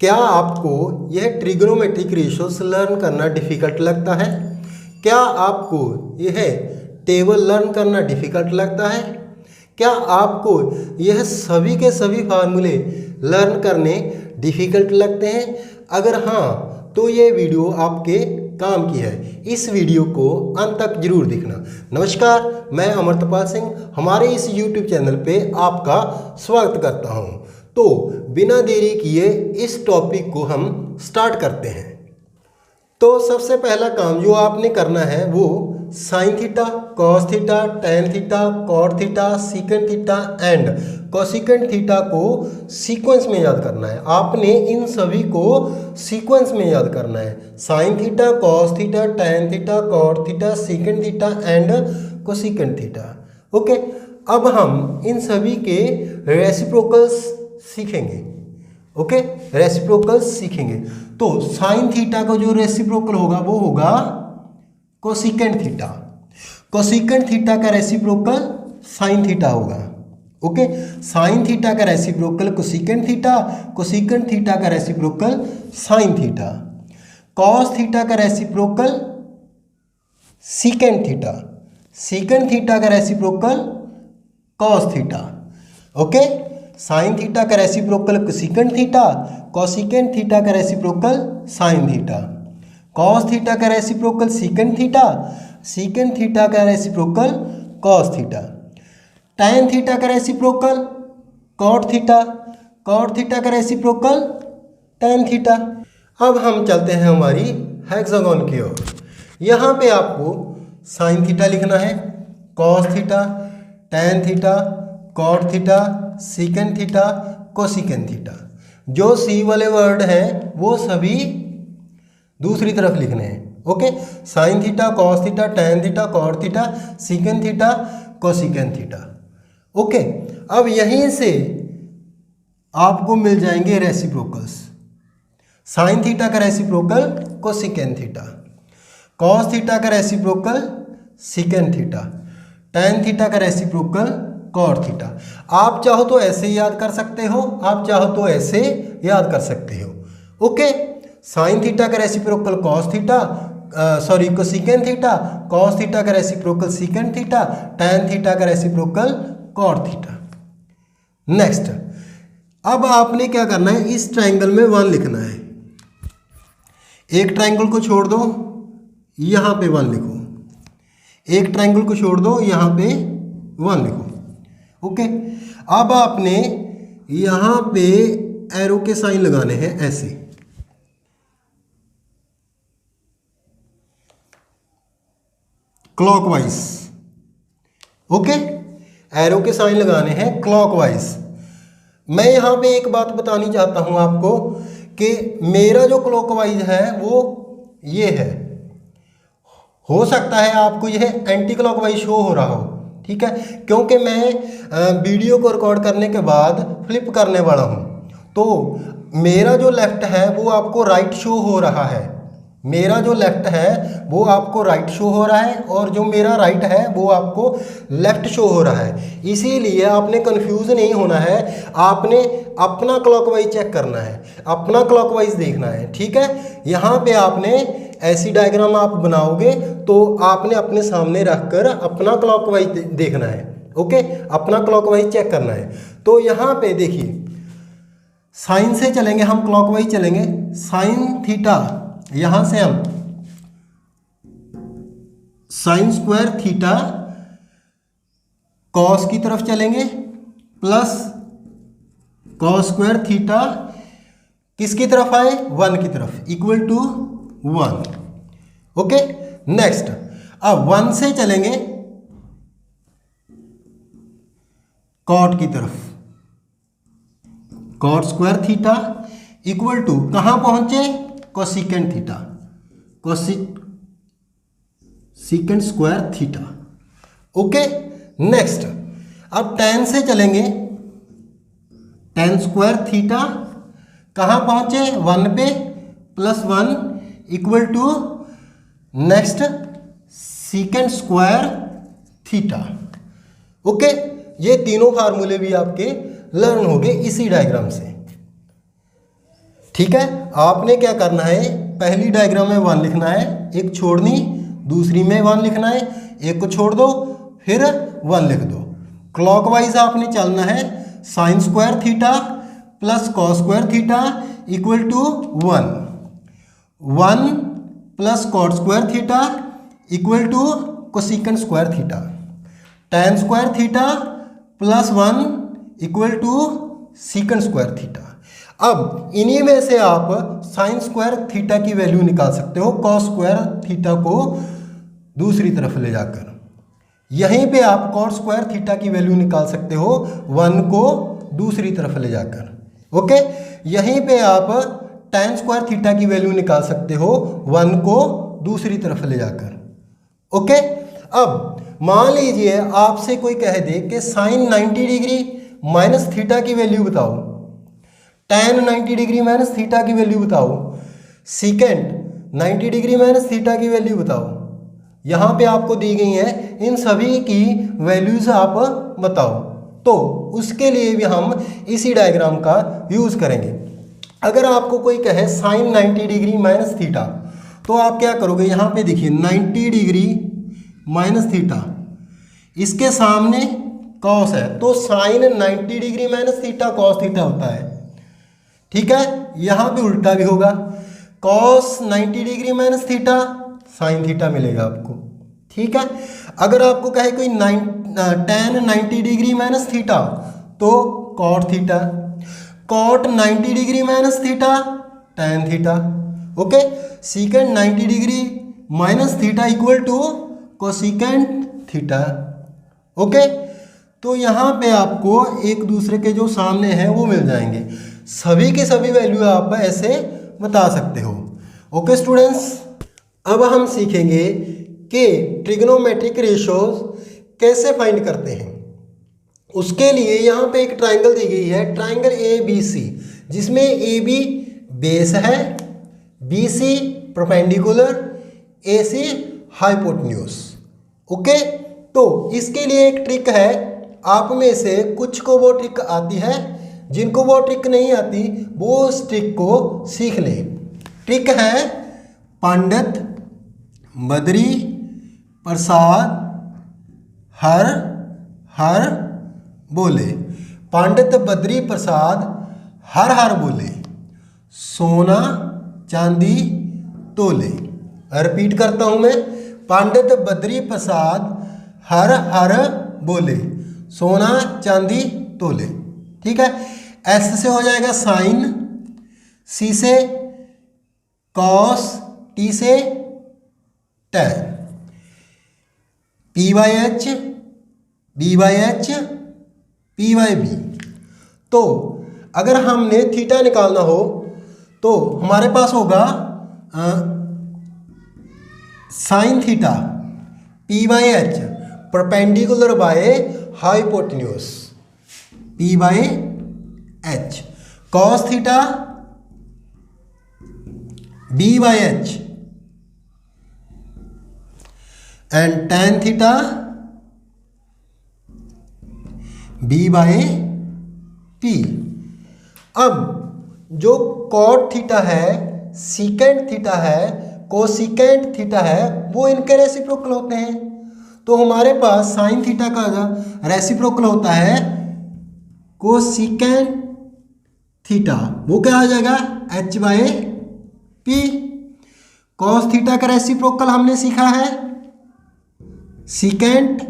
क्या आपको यह ट्रिग्नोमेट्रिक रेशियोज लर्न करना डिफ़िकल्ट लगता है? क्या आपको यह टेबल लर्न करना डिफ़िकल्ट लगता है? क्या आपको यह सभी के सभी फार्मूले लर्न करने डिफ़िकल्ट लगते हैं? अगर हाँ, तो ये वीडियो आपके काम की है। इस वीडियो को अंत तक जरूर देखना। नमस्कार, मैं अमृतपाल सिंह हमारे इस YouTube चैनल पे आपका स्वागत करता हूँ। तो बिना देरी किए इस टॉपिक को हम स्टार्ट करते हैं। तो सबसे पहला काम जो आपने करना है वो sine theta, cos theta, tan theta, cot theta, secant theta and cosecant theta को सीक्वेंस में याद करना है। आपने इन सभी को सीक्वेंस में याद करना है। Sine theta, cos theta, tan theta, cot theta, secant theta and cosecant theta. Okay, अब हम इन सभी के रेसिप्रोकल्स सीखेंगे। ओके, रेसिप्रोकल्स सीखेंगे। तो साइन थीटा का जो रेसिप्रोकल होगा वो होगा कोसिकेंट थीटा। कोसिकेंट थीटा का रेसिप्रोकल साइन थीटा होगा। ओके, साइन थीटा का reciprocal cosecant theta, cosecant theta का reciprocal sine theta. Cos theta का reciprocal secant theta, secant theta का reciprocal cos theta. Okay, sine theta का reciprocal cosecant theta, cosecant theta का reciprocal sine theta. Cos theta का reciprocal secant theta, secant theta का reciprocal cos theta. Tan theta का reciprocal cot theta, cot theta का reciprocal tan theta. अब हम चलते हैं हमारी हेक्सागोन की ओर। यहाँ पे आपको साइन थीटा लिखना है, cos theta, tan theta, cot theta, secant theta, cosecant theta. जो सी वाले वर्ड हैं वो सभी दूसरी तरफ लिखने हैं। Okay, sine theta, cos theta, tan theta, cot theta, secant theta, cosecant theta. Okay, अब यहीं से आपको मिल जाएंगे रेसिप्रोकल्स। साइन थीटा का reciprocal cosecant theta, cos theta का reciprocal secant theta, tan theta का रेसिप्रोकल कॉट थीटा। आप चाहो तो ऐसे याद कर सकते हो, आप चाहो तो ऐसे याद कर सकते हो। ओके, साइन थीटा का reciprocal cos theta, cosecant theta, cos theta का reciprocal secant theta, tan theta का रेसिप्रोकल कॉट थीटा। नेक्स्ट, अब आपने क्या करना है, इस ट्रायंगल में 1 लिखना है। एक ट्रायंगल को छोड़ दो, यहाँ पे 1 लिखो। एक ट्रायंगल को छोड़ दो, यहाँ पे 1 लिखो। ओके, अब आपने यहाँ पे एरो के साइन लगाने हैं ऐसे। क्लॉकवाइज। ओके, एरो के साइन लगाने हैं क्लॉकवाइज। मैं यहाँ पे एक बात बतानी चाहता हूँ आपको कि मेरा जो क्लॉकवाइज है वो ये है। हो सकता है आपको यह एंटी क्लॉकवाइज शो हो रहा हो, ठीक है, क्योंकि मैं वीडियो को रिकॉर्ड करने के बाद फ्लिप करने वाला हूँ। तो मेरा जो लेफ्ट है वो आपको राइट शो हो रहा है, मेरा जो लेफ्ट है वो आपको राइट शो हो रहा है, और जो मेरा राइट है वो आपको लेफ्ट शो हो रहा है। इसीलिए आपने कंफ्यूज नहीं होना है, आपने अपना क्लॉकवाइज चेक करना है, अपना क्लॉकवाइज देखना है, ठीक है। यहाँ पे आपने ऐसी डायग्राम आप बनाओगे तो आपने अपने सामने रखकर अपना क्लॉकवाइज देखना है। ओके, अपना क्लॉकवाइज चेक करना है। तो यहाँ पे देखिए, साइन से चलेंगे हम, क्लॉकवाइज चलेंगे। साइन थीटा, यहाँ से हम साइन स्क्वायर थीटा कॉस की तरफ चलेंगे, प्लस कॉस स्क्वायर थीटा किसकी तरफ आए, 1 की तरफ, इक्वल टू 1। ओके, नेक्स्ट, अब 1 से चलेंगे कॉट की तरफ, cot square theta equal to कहाँ पहुंचे, cosecant theta, cosecant square theta. Okay, next, अब टैन से चलेंगे, टैन स्क्वायर थीटा कहाँ पहुंचे, 1 पे, plus 1 equal to next secant square theta. Okay, ये तीनों फार्मूले भी आपके लर्न हो गए इसी डायग्राम से, ठीक है, आपने क्या करना है, पहली डायग्राम में 1 लिखना है, एक छोड़नी, दूसरी में 1 लिखना है, एक को छोड़ दो फिर 1 लिख दो। क्लॉकवाइज आपने चलना है, sine square theta plus cos square theta equal to 1, 1 plus cot square theta equal to cosecant square theta, tan square theta plus 1 equal to secant square theta. अब इन्हीं में से आप साइन स्क्वायर थीटा की value निकाल सकते हो, cos square theta को दूसरी तरफ ले जाकर। यहीं पे आप कॉट स्क्वायर थीटा की वैल्यू निकाल सकते हो 1 को दूसरी तरफ ले जाकर। ओके, यहीं पे आप tan स्क्वायर थीटा की वैल्यू निकाल सकते हो 1 को दूसरी तरफ ले जाकर। ओके, अब मान लीजिए आपसे कोई कह दे कि साइन 90 डिग्री माइनस थीटा की वैल्यू बताओ, tan 90 डिग्री माइनस थीटा की वैल्यू बताओ, सीकेंट 90 डिग्री माइनस थीटा की वैल्यू बताओ। यहाँ पे आपको दी गई है, इन सभी की वैल्यूज आप बताओ। तो उसके लिए भी हम इसी डायग्राम का यूज़ करेंगे। अगर आपको कोई कहे साइन 90 डिग्री माइनस थीटा, तो आप क्या करोगे, यहाँ पे देखिए 90 डिग्री माइनस थीटा, इसके सामने कॉस है, तो sine 90 degree minus theta cos theta होता है। ठीक है, यहाँ पे उल्टा भी होगा, cos 90 degree minus theta sine theta मिलेगा आपको। ठीक है, अगर आपको कहे कोई tan 90 डिग्री माइनस थीटा, तो cot theta, cot 90 degree minus theta tan theta. Okay, secant 90 degree minus theta equal to cosecant theta. Okay, तो यहाँ पे आपको एक दूसरे के जो सामने हैं वो मिल जाएंगे, सभी के सभी वैल्यू आप ऐसे बता सकते हो। ओके स्टूडेंट्स, अब हम सीखेंगे कि ट्रिग्नोमेट्रिक रेशियोज कैसे फाइंड करते हैं। उसके लिए यहाँ पे एक ट्राइंगल दी गई है, ट्राइंगल ABC, जिसमें AB बेस है, BC perpendicular, AC hypotenuse. Okay, तो इसके लिए एक ट्रिक है, आप में से कुछ को वो ट्रिक आती है, जिनको वो ट्रिक नहीं आती वो उस ट्रिक को सीख लें। ट्रिक है पंडित बद्री प्रसाद हर हर बोले, पंडित बद्री प्रसाद हर हर बोले, सोना चांदी तोले। रिपीट करता हूं मैं, पंडित बद्री प्रसाद हर हर बोले, सोना चांदी तोले। ठीक है, S से हो जाएगा साइन, C से कॉस, T से टैन, P/H, B/H, P/B। तो अगर हमने थीटा निकालना हो तो हमारे पास होगा sine theta P/H perpendicular by hypotenuse P/H, cos theta B/H and tan theta B/P। अब जो कॉट थीटा है, सीकेंट थीटा है, कोसिकेंट थीटा है, वो इनके रेसिप्रोकल होते हैं। तो हमारे पास साइन थीटा का रेसिप्रोकल होता है कोसिकेंट थीटा, वो क्या हो जाएगा H/P। कॉस थीटा का रेसिप्रोकल हमने सीखा है secant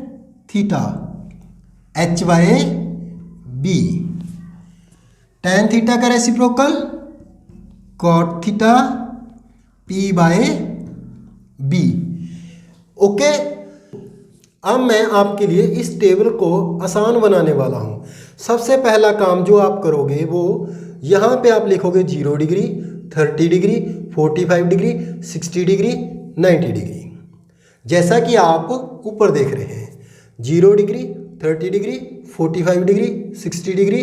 theta H/B। tan theta का reciprocal cot theta P/B। Okay, अब मैं आपके लिए इस टेबल को आसान बनाने वाला हूँ। सबसे पहला काम जो आप करोगे वो यहाँ पे आप लिखोगे 0 degree, 30 degree, 45 degree, 60 degree, 90 degree, जैसा कि आप ऊपर देख रहे हैं। 0 degree, 30 degree, 45 degree, 60 degree,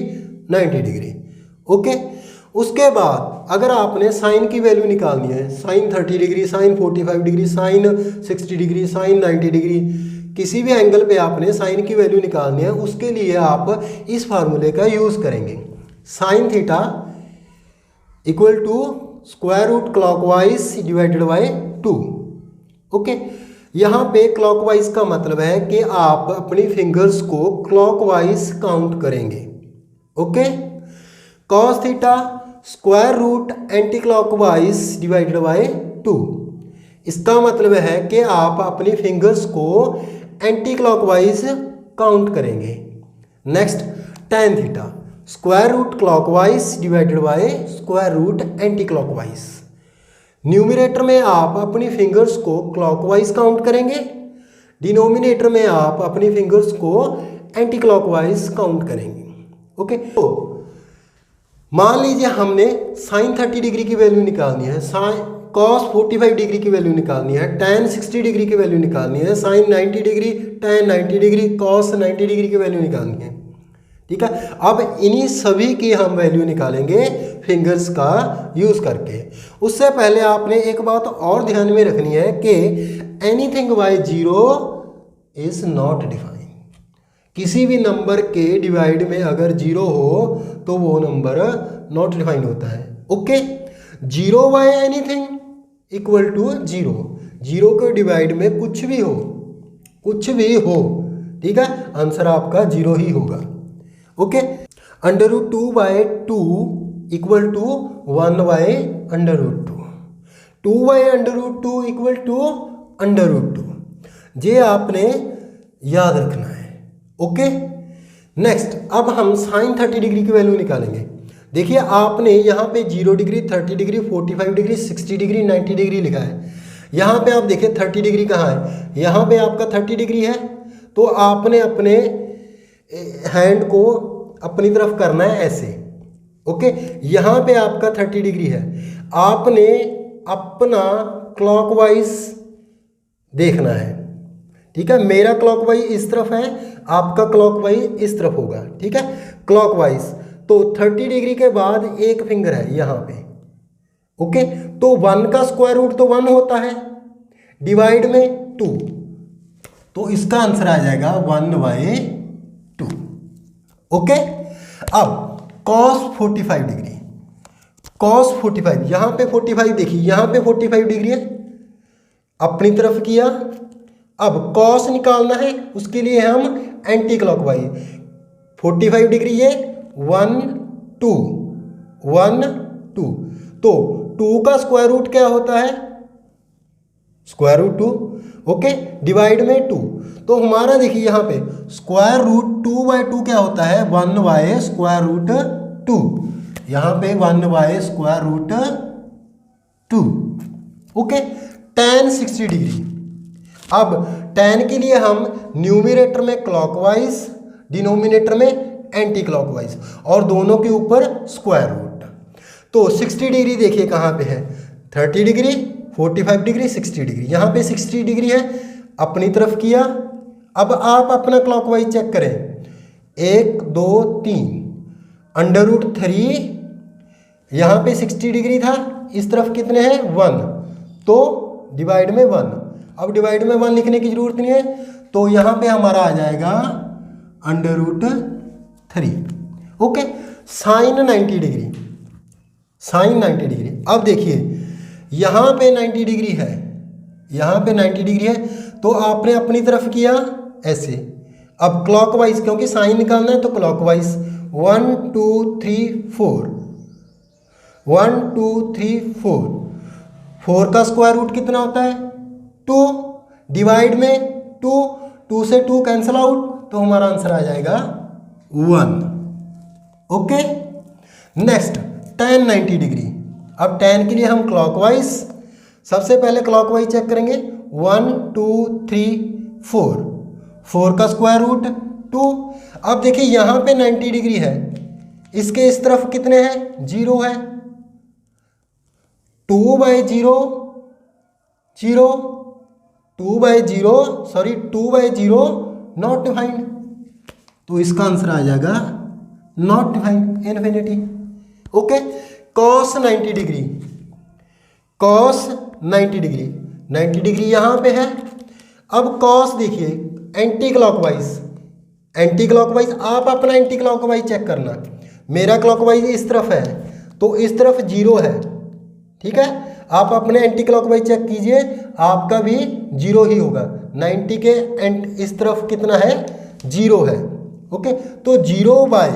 90 degree. Okay, उसके बाद अगर आपने साइन की वैल्यू निकालनी है, sine 30 degree, sine 45 degree, sine 60 degree, sine 90 degree, किसी भी एंगल पे आपने साइन की वैल्यू निकालनी है, उसके लिए आप इस फार्मूले का यूज़ करेंगे। Sine theta equal to square root clockwise divided by 2। Okay, यहाँ पे क्लॉकवाइज का मतलब है कि आप अपनी फिंगर्स को क्लॉकवाइज काउंट करेंगे। Okay, cos theta square root anti clockwise divided by 2। इसका मतलब है कि आप अपनी फिंगर्स को एंटी क्लॉकवाइज काउंट करेंगे। Next, tan theta square root clockwise divided by square root anti clockwise. Numerator में आप अपनी फिंगर्स को क्लॉकवाइज काउंट करेंगे, डिनोमिनेटर में आप अपनी फिंगर्स को एंटी क्लॉकवाइज काउंट करेंगे। ओके, तो मान लीजिए हमने साइन 30 डिग्री की वैल्यू निकालनी है, कॉस 45 डिग्री की वैल्यू निकालनी है, tan 60 डिग्री की वैल्यू निकालनी है, sine 90 degree, tan 90 degree, cos 90 degree की वैल्यू निकालनी है। ठीक है, अब इन्हीं सभी की हम वैल्यू निकालेंगे फिंगर्स का यूज़ करके। उससे पहले आपने एक बात और ध्यान में रखनी है कि anything bye 0 is not defined. किसी भी नंबर के डिवाइड में अगर 0 हो तो वो नंबर नॉट डिफाइंड होता है। Okay, 0 by anything equal to 0। 0 के डिवाइड में कुछ भी हो, कुछ भी हो, ठीक है, आंसर आपका 0 ही होगा। Okay, √2 by 2 equal to 1 by √2। 2 by √2 equal to √2। ये आपने याद रखना है। ओके, नेक्स्ट, अब हम साइन 30 डिग्री की वैल्यू निकालेंगे। देखिए, आपने यहाँ पे 0 degree, 30 degree, 45 degree, 60 degree, 90 degree लिखा है। यहाँ पे आप देखिए 30 डिग्री कहाँ है, यहाँ पे आपका 30 डिग्री है, तो आपने अपने हैंड को अपनी तरफ करना है ऐसे। ओके, यहाँ पे आपका 30 डिग्री है, आपने अपना क्लॉकवाइज देखना है। ठीक है, मेरा क्लॉकवाइज इस तरफ है, आपका क्लॉकवाइज इस तरफ होगा। ठीक है, क्लॉकवाइज, तो 30 डिग्री के बाद एक फिंगर है यहाँ पे। ओके, तो 1 का स्क्वायर रूट तो 1 होता है, डिवाइड में 2, तो इसका आंसर आ जाएगा 1/2। ओके, अब cos 45 डिग्री, cos 45, यहाँ पे 45 देखिए, यहाँ पे 45 डिग्री है, अपनी तरफ किया। अब cos निकालना है, उसके लिए हम एंटी क्लॉकवाइज, 45 डिग्री ये 1 2 1 2, तो 2 का स्क्वायर रूट क्या होता है, स्क्वायर रूट 2। ओके, डिवाइड में 2, तो हमारा देखिए यहाँ पे स्क्वायर रूट 2/2 क्या होता है, 1 बाय स्क्वायर रूट 2। यहाँ पे 1 by square root 2। Okay, tan 60 degree, अब tan के लिए हम न्यूमरेटर में क्लॉकवाइज, डिनोमिनेटर में एंटी क्लॉकवाइज, और दोनों के ऊपर स्क्वायर रूट। तो 60 डिग्री देखिए कहाँ पे है, 30 डिग्री, 45 डिग्री, 60 डिग्री, यहाँ पे 60 डिग्री है, अपनी तरफ किया। अब आप अपना क्लॉकवाइज चेक करें, 1 2 3, √3, यहाँ पे 60 डिग्री था, इस तरफ कितने हैं 1, तो डिवाइड में 1। अब डिवाइड में 1 लिखने की जरूरत नहीं है, तो यहाँ पे हमारा आ जाएगा √3। Okay, sine 90 degree, sine 90 degree, अब देखिए यहाँ पे 90 डिग्री है, यहाँ पे 90 डिग्री है, तो आपने अपनी तरफ किया ऐसे। अब क्लॉकवाइज, क्योंकि साइन निकालना है तो क्लॉकवाइज, 1 2 3 4, 1 2 3 4, 4 का स्क्वायर रूट कितना होता है 2, डिवाइड में 2, 2 से 2 कैंसिल आउट, तो हमारा आंसर आ जाएगा 1। ओके, नेक्स्ट tan 90 डिग्री, अब tan के लिए हम क्लॉकवाइज, सबसे पहले क्लॉकवाइज चेक करेंगे, 1 2 3 4, 4 का स्क्वायर रूट 2। अब देखिए यहाँ पे 90 डिग्री है, इसके इस तरफ कितने हैं 0 है, 2/0 0, 2/0 सॉरी 2/0 नॉट डिफाइंड, तो इसका आंसर आ जाएगा not defined, infinity. Okay, cos 90 degree, cos 90 degree, 90 degree यहाँ पे है। अब cos देखिए एंटी क्लॉकवाइज, एंटी क्लॉकवाइज आप अपना एंटी क्लॉकवाइज चेक करना, मेरा क्लॉकवाइज इस तरफ है, तो इस तरफ 0 है, ठीक है। आप अपने एंटी क्लॉकवाइज चेक कीजिए, आपका भी 0 ही होगा। 90 के एंड इस तरफ कितना है, 0 है। ओके, तो 0 बाय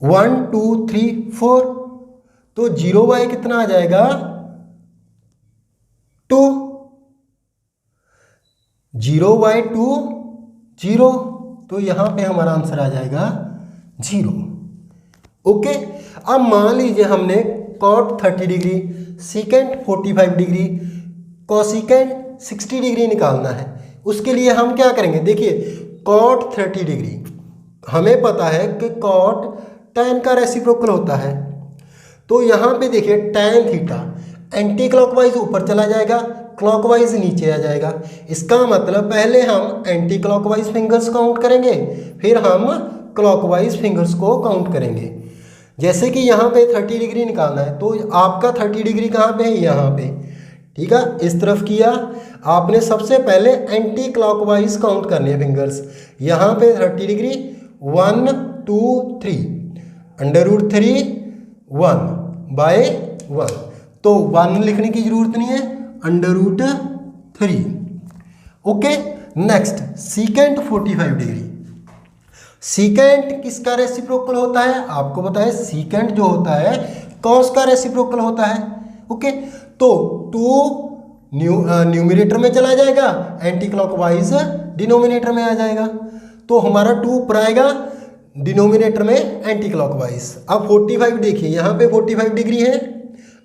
1 2 3 4, तो 0 बाय कितना आ जाएगा 2, 0 बाय 2 0, तो यहां पे हमारा आंसर आ जाएगा 0। ओके, अब मान लीजिए हमने cot 30 degree, secant 45 degree, cosecant 60 degree निकालना है। उसके लिए हम क्या करेंगे, देखिए कॉट 30 डिग्री हमें पता है कि कॉट tan का रेसिप्रोकल होता है, तो यहाँ पे देखिए tan थीटा एंटी क्लॉकवाइज ऊपर चला जाएगा, क्लॉकवाइज नीचे आ जाएगा। इसका मतलब पहले हम एंटी क्लॉकवाइज फिंगर्स काउंट करेंगे, फिर हम क्लॉकवाइज फिंगर्स को काउंट करेंगे। जैसे कि यहाँ पे 30 डिग्री निकालना है, तो आपका 30 डिग्री कहाँ पे है, यहाँ पे, ठीक है। इस तरफ किया आपने, सबसे पहले एंटी क्लॉकवाइज काउंट करने हैं फिंगर्स। यहाँ पे 30 डिग्री 1 2 3, √3 1 बाय 1, तो 1 लिखने की जरूरत नहीं है, √3। Okay, next secant 45 degree. Secant किसका रेसिप्रोकल होता है, आपको पता है सीकेंट जो होता है कॉस का रेसिप्रोकल होता है। ओके, तो 2 न्यूमरेटर में चला जाएगा, एंटी क्लॉकवाइज डिनोमिनेटर में आ जाएगा, तो हमारा 2 ऊपर आएगा, डिनोमिनेटर में एंटी क्लॉकवाइज। अब 45 देखिए, यहाँ पे 45 डिग्री है,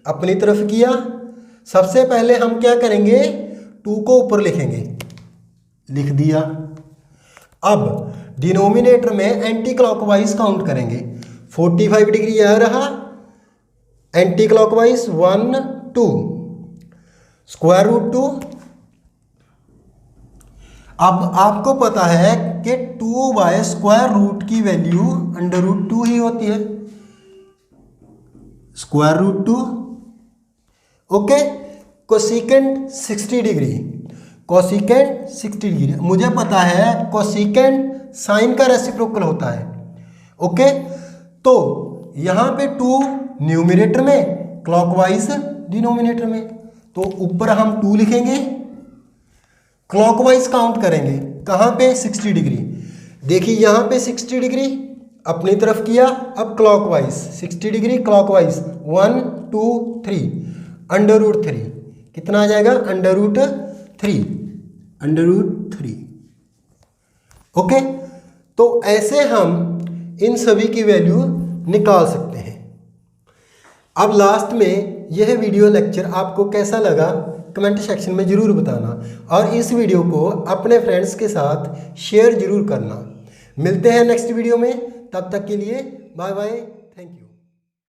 अपनी तरफ किया। सबसे पहले हम क्या करेंगे, 2 को ऊपर लिखेंगे, लिख दिया। अब डिनोमिनेटर में एंटी क्लॉकवाइज काउंट करेंगे, 45 डिग्री यह रहा, एंटी क्लॉकवाइज 1 2, √2। अब आपको पता है कि 2 बाय स्क्वायर रूट की वैल्यू √2 ही होती है, √2। Okay, cosecant 60 degree, cosecant 60 degree मुझे पता है कोसिकेंट साइन का रेसिप्रोकल होता है। ओके, तो यहाँ पे 2 न्यूमरेटर में, क्लॉकवाइज डिनोमिनेटर में, तो ऊपर हम 2 लिखेंगे, क्लॉकवाइज काउंट करेंगे, कहाँ पे 60 डिग्री। देखिए यहाँ पे 60 डिग्री अपनी तरफ किया, अब क्लॉकवाइज 60 डिग्री क्लॉकवाइज 1 2 3, √3 कितना आ जाएगा, √3। ओके, तो ऐसे हम इन सभी की वैल्यू निकाल सकते हैं। अब लास्ट में यह वीडियो लेक्चर आपको कैसा लगा कमेंट सेक्शन में ज़रूर बताना, और इस वीडियो को अपने फ्रेंड्स के साथ शेयर ज़रूर करना। मिलते हैं नेक्स्ट वीडियो में, तब तक के लिए बाय बाय।